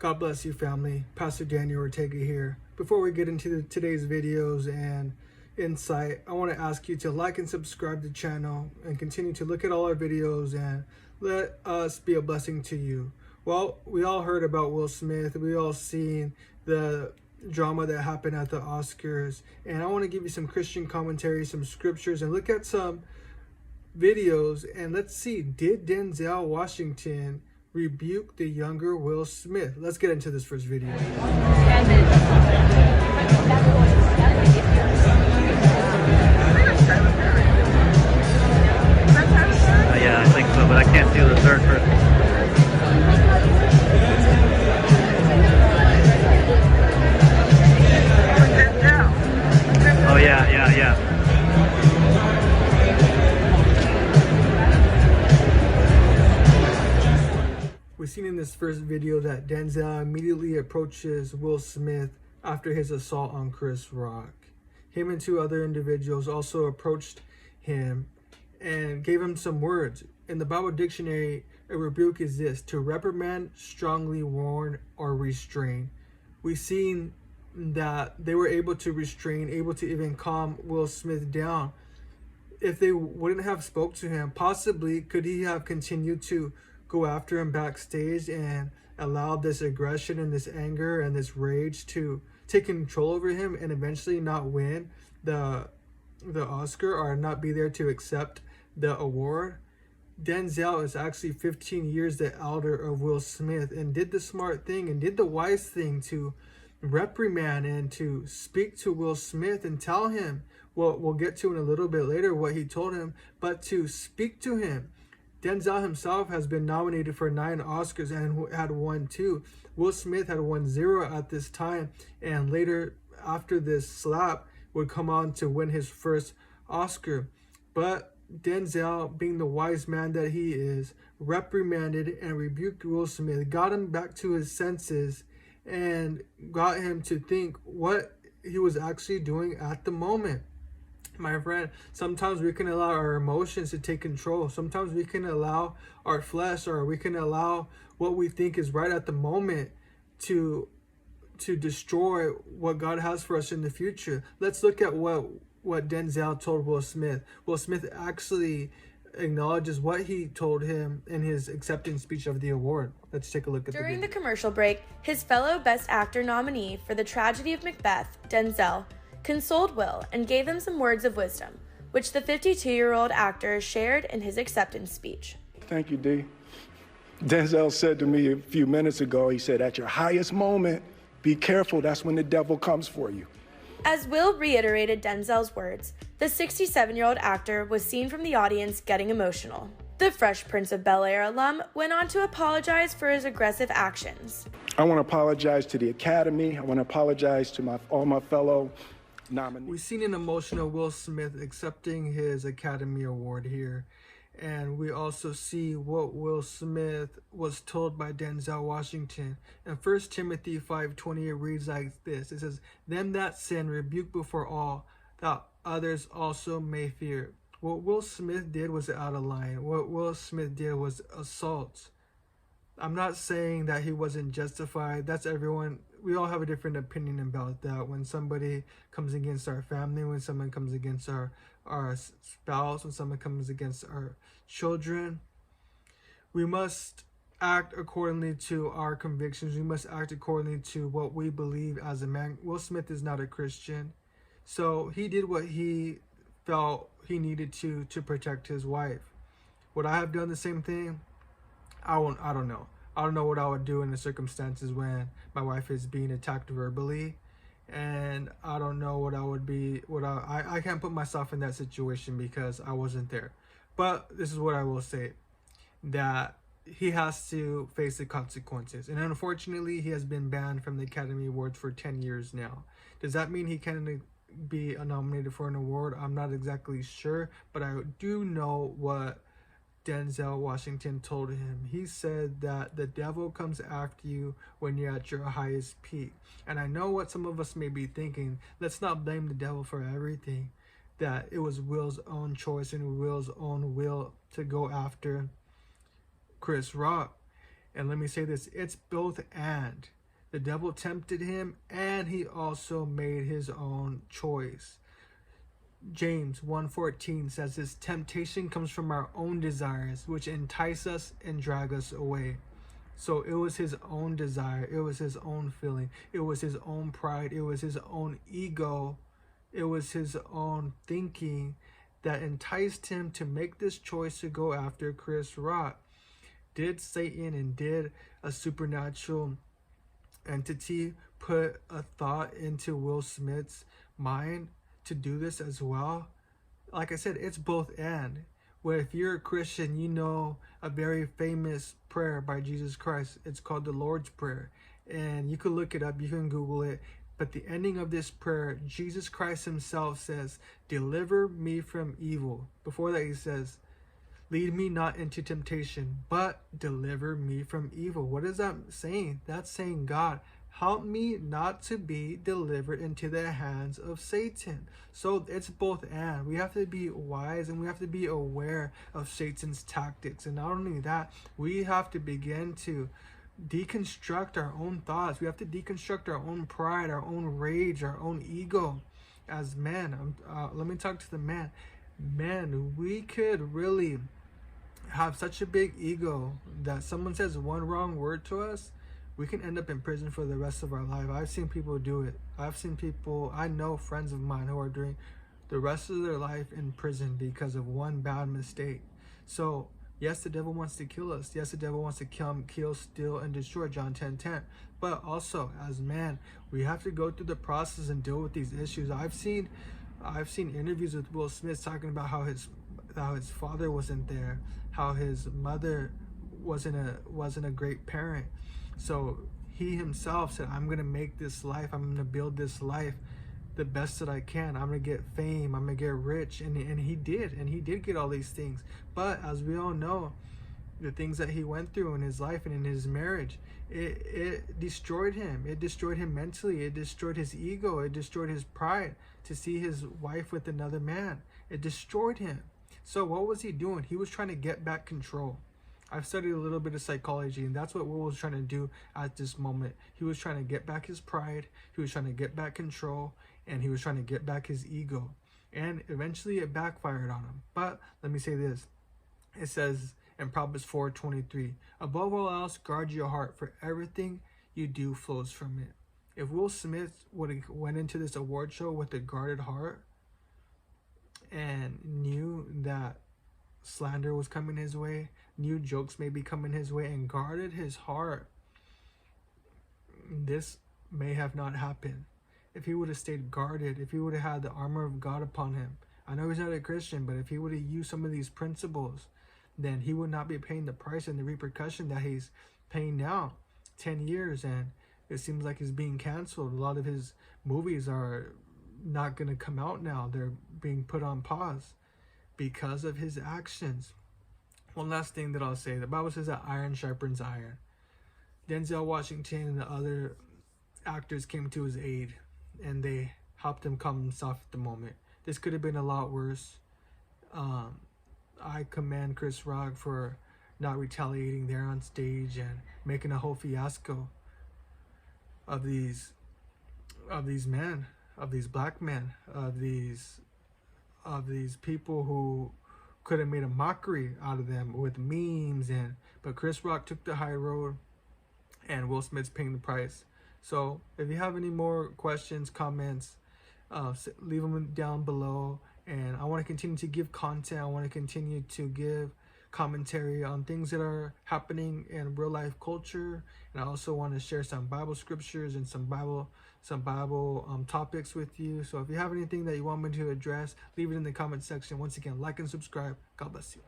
God bless you, family. Pastor Daniel Ortega here. Before we get into today's videos and insight, I want to ask you to like and subscribe to the channel and continue to look at all our videos and let us be a blessing to you. Well, we all heard about Will Smith. We all seen the drama that happened at the Oscars. And I want to give you some Christian commentary, some scriptures, and look at some videos. And let's see, did Denzel Washington rebuke the younger Will Smith? Let's get into this first video. Yeah, I think so, but I can't see the third person. Oh yeah. We've seen in this first video that Denzel immediately approaches Will Smith after his assault on Chris Rock. Him and two other individuals also approached him and gave him some words. In the Bible dictionary, a rebuke is this: to reprimand, strongly warn, or restrain. We've seen that they were able to restrain, able to even calm Will Smith down. If they wouldn't have spoke to him, possibly could he have continued to go after him backstage and allow this aggression and this anger and this rage to take control over him and eventually not win the Oscar or not be there to accept the award? Denzel is actually 15 years the elder of Will Smith and did the smart thing and did the wise thing to reprimand and to speak to Will Smith and tell him what we'll get to in a little bit later what he told him, but to speak to him. Denzel himself has been nominated for 9 Oscars and had won 2. Will Smith had won 0 at this time, and later after this slap would come on to win his first Oscar. But Denzel, being the wise man that he is, reprimanded and rebuked Will Smith, got him back to his senses, and got him to think what he was actually doing at the moment. My friend, sometimes we can allow our emotions to take control. Sometimes we can allow our flesh, or we can allow what we think is right at the moment to destroy what God has for us in the future. Let's look at what Denzel told Will Smith. Will Smith actually acknowledges what he told him in his acceptance speech of the award. Let's take a look at During the commercial break, his fellow Best Actor nominee for The Tragedy of Macbeth, Denzel, consoled Will and gave him some words of wisdom, which the 52-year-old actor shared in his acceptance speech. Thank you, D. Denzel said to me a few minutes ago, he said, at your highest moment, be careful, that's when the devil comes for you. As Will reiterated Denzel's words, the 67-year-old actor was seen from the audience getting emotional. The Fresh Prince of Bel-Air alum went on to apologize for his aggressive actions. I want to apologize to the Academy. I want to apologize to all my fellow nominees. We've seen an emotional Will Smith accepting his Academy Award here. And we also see what Will Smith was told by Denzel Washington. In 1 Timothy 5:20, it reads like this. It says, "Them that sin rebuke before all, that others also may fear." What Will Smith did was out of line. What Will Smith did was assault. I'm not saying that he wasn't justified. That's everyone. We all have a different opinion about that. When somebody comes against our family, when someone comes against our spouse, when someone comes against our children, we must act accordingly to our convictions. We must act accordingly to what we believe as a man. Will Smith is not a Christian, so he did what he felt he needed to protect his wife. Would I have done the same thing? I don't know. I don't know what I would do in the circumstances when my wife is being attacked verbally, and I don't know what I would be. I can't put myself in that situation because I wasn't there. But this is what I will say: that he has to face the consequences, and unfortunately, he has been banned from the Academy Awards for 10 years now. Does that mean he can be nominated for an award? I'm not exactly sure, but I do know what Denzel Washington told him. He said that the devil comes after you when you're at your highest peak. And I know what some of us may be thinking. Let's not blame the devil for everything. That it was Will's own choice and Will's own will to go after Chris Rock. And let me say this, it's both and. The devil tempted him and he also made his own choice. James 1:14 says this temptation comes from our own desires, which entice us and drag us away. So it was his own desire, it was his own feeling, it was his own pride, it was his own ego, it was his own thinking that enticed him to make this choice to go after Chris Rock. Did Satan and did a supernatural entity put a thought into Will Smith's mind to do this as well? Like I said, it's both and. Where if you're a Christian, you know a very famous prayer by Jesus Christ. It's called the Lord's Prayer. And you can look it up, you can Google it. But the ending of this prayer, Jesus Christ himself says, "Deliver me from evil." Before that he says, "Lead me not into temptation, but deliver me from evil." What is that saying? That's saying, God, help me not to be delivered into the hands of Satan. So it's both and. We have to be wise and we have to be aware of Satan's tactics. And not only that, we have to begin to deconstruct our own thoughts. We have to deconstruct our own pride, our own rage, our own ego as men. Let me talk to the man. Men, we could really have such a big ego that someone says one wrong word to us, we can end up in prison for the rest of our life. I've seen people do it. I know friends of mine who are doing the rest of their life in prison because of one bad mistake. So yes, the devil wants to kill us. Yes, the devil wants to come, kill, steal, and destroy, John 10:10. But also, as man, we have to go through the process and deal with these issues. I've seen interviews with Will Smith talking about how his father wasn't there, how his mother wasn't a great parent. So he himself said, "I'm gonna make this life. I'm gonna build this life the best that I can. I'm gonna get fame. I'm gonna get rich," and he did get all these things. But as we all know, the things that he went through in his life and in his marriage, it destroyed him. It destroyed him mentally. It destroyed his ego. It destroyed his pride to see his wife with another man. It destroyed him. So what was he doing? He was trying to get back control. I've studied a little bit of psychology, and that's what Will was trying to do at this moment. He was trying to get back his pride, he was trying to get back control, and he was trying to get back his ego. And eventually it backfired on him. But let me say this. It says in Proverbs 4:23, "Above all else, guard your heart, for everything you do flows from it." If Will Smith would have went into this award show with a guarded heart and knew that slander was coming his way, new jokes may be coming his way, and guarded his heart, this may have not happened. If he would have stayed guarded, if he would have had the armor of God upon him, I know he's not a Christian, but if he would have used some of these principles, then he would not be paying the price and the repercussion that he's paying now. 10 years, and it seems like he's being canceled. A lot of his movies are not going to come out now. They're being put on pause because of his actions. One last thing that I'll say, the Bible says that iron sharpens iron. Denzel Washington and the other actors came to his aid, and they helped him calm himself at the moment. This could have been a lot worse. I commend Chris Rock for not retaliating there on stage and making a whole fiasco of these men, of these black men, of these people who could have made a mockery out of them with memes, but Chris Rock took the high road, and Will Smith's paying the price. So if you have any more questions, comments, leave them down below. And I want to continue to give content. I want to continue to give commentary on things that are happening in real life culture, and I also want to share some Bible scriptures and some Bible topics with you. So if you have anything that you want me to address, leave it in the comment section. Once again, like and subscribe. God bless you.